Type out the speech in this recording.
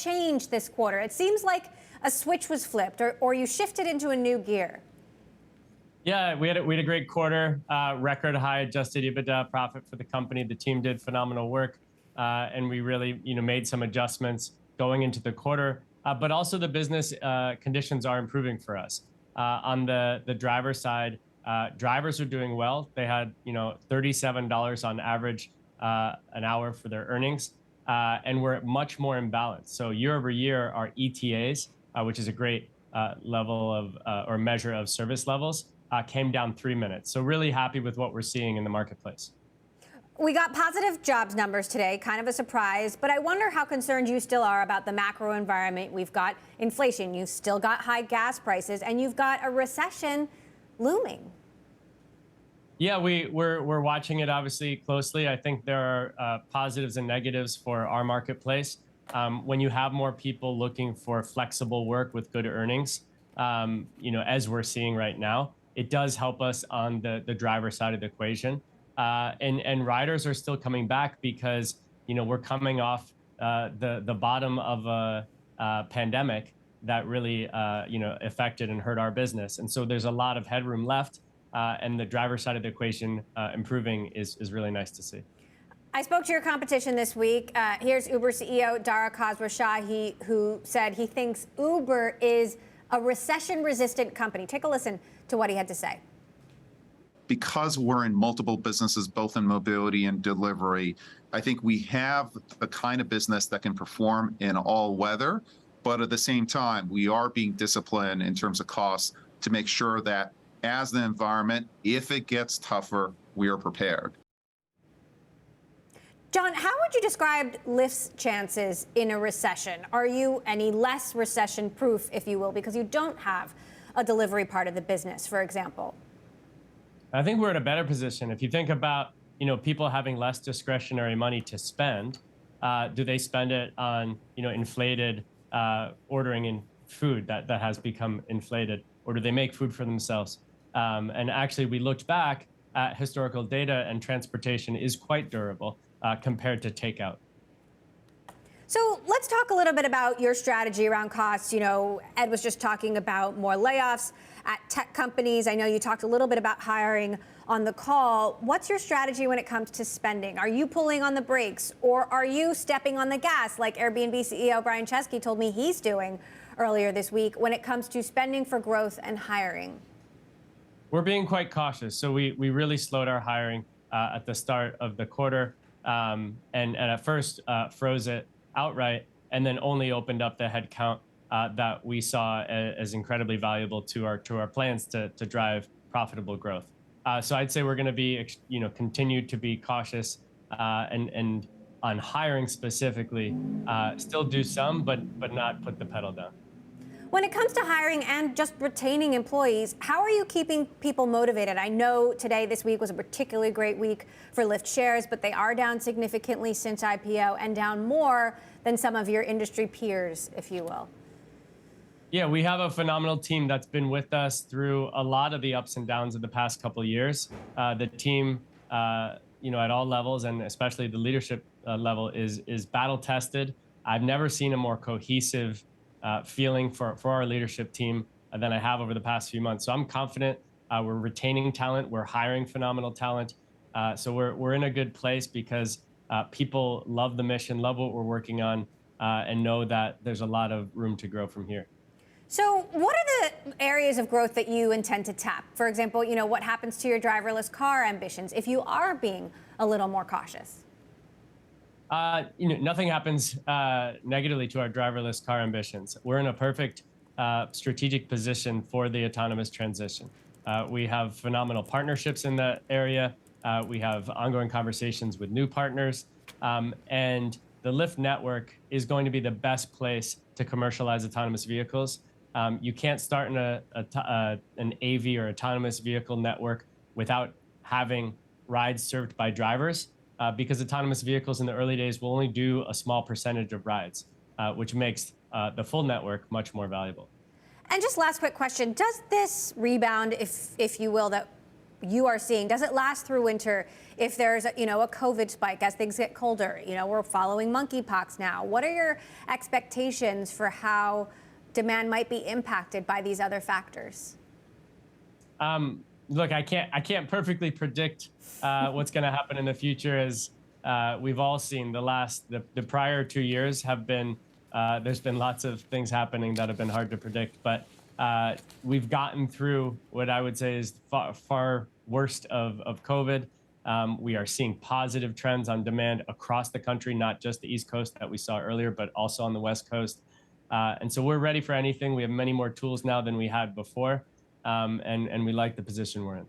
changed this quarter? It seems like a switch was flipped, or you shifted into a new gear. Yeah, we had a great quarter, record high adjusted EBITDA profit for the company. The team did phenomenal work, and we really made some adjustments going into the quarter. But also the business conditions are improving for us. On the driver side, drivers are doing well. They had $37 on average an hour for their earnings, and we're much more in balance. So year over year, our ETAs, which is a great level of or measure of service levels, came down 3 minutes. So really happy with what we're seeing in the marketplace. We got positive jobs numbers today, kind of a surprise, but I wonder how concerned you still are about the macro environment. We've got inflation, you've still got high gas prices, and you've got a recession looming. Yeah, we're watching it obviously closely. I think there are positives and negatives for our marketplace. When you have more people looking for flexible work with good earnings, as we're seeing right now, it does help us on the driver side of the equation. And riders are still coming back because we're coming off the bottom of a pandemic that really affected and hurt our business. And so there's a lot of headroom left, and the driver side of the equation improving is really nice to see. I spoke to your competition this week. Here's Uber CEO Dara Khosrowshahi, who said he thinks Uber is a recession-resistant company. Take a listen to what he had to say. Because we're in multiple businesses, both in mobility and delivery, I think we have the kind of business that can perform in all weather, but at the same time, we are being disciplined in terms of costs to make sure that as the environment, if it gets tougher, we are prepared. John, how would you describe Lyft's chances in a recession? Are you any less recession-proof, if you will, because you don't have a delivery part of the business, for example? I think we're in a better position. If you think about, people having less discretionary money to spend, do they spend it on, inflated ordering in food that has become inflated, or do they make food for themselves? And actually, we looked back at historical data, and transportation is quite durable compared to takeout. So let's talk a little bit about your strategy around costs. Ed was just talking about more layoffs at tech companies. I know you talked a little bit about hiring on the call. What's your strategy when it comes to spending? Are you pulling on the brakes, or are you stepping on the gas like Airbnb CEO Brian Chesky told me he's doing earlier this week when it comes to spending for growth and hiring? We're being quite cautious. So we really slowed our hiring at the start of the quarter, and at first froze it outright, and then only opened up the headcount that we saw as incredibly valuable to our plans to drive profitable growth. So I'd say we're going to be, continue to be cautious and on hiring specifically, still do some, but not put the pedal down. When it comes to hiring and just retaining employees, how are you keeping people motivated? I know this week was a particularly great week for Lyft shares, but they are down significantly since IPO and down more than some of your industry peers, if you will. Yeah, we have a phenomenal team that's been with us through a lot of the ups and downs of the past couple of years. The team, at all levels, and especially the leadership level, is battle tested. I've never seen a more cohesive feeling for our leadership team than I have over the past few months. So I'm confident we're retaining talent, we're hiring phenomenal talent. So we're in a good place because people love the mission, love what we're working on, and know that there's a lot of room to grow from here. So what are the areas of growth that you intend to tap? For example, what happens to your driverless car ambitions if you are being a little more cautious? Nothing happens negatively to our driverless car ambitions. We're in a perfect strategic position for the autonomous transition. We have phenomenal partnerships in that area. We have ongoing conversations with new partners, and the Lyft network is going to be the best place to commercialize autonomous vehicles. You can't start in an AV or autonomous vehicle network without having rides served by drivers, because autonomous vehicles in the early days will only do a small percentage of rides, which makes the full network much more valuable. And just last quick question, does this rebound, if you will, that you are seeing? Does it last through winter? If there's a COVID spike as things get colder, we're following monkeypox now. What are your expectations for how demand might be impacted by these other factors? Look, I can't perfectly predict what's going to happen in the future, as we've all seen the prior 2 years have been, there's been lots of things happening that have been hard to predict, but we've gotten through what I would say is far worst of COVID. We are seeing positive trends on demand across the country, not just the East Coast that we saw earlier, but also on the West Coast. And so we're ready for anything. We have many more tools now than we had before, and we like the position we're in.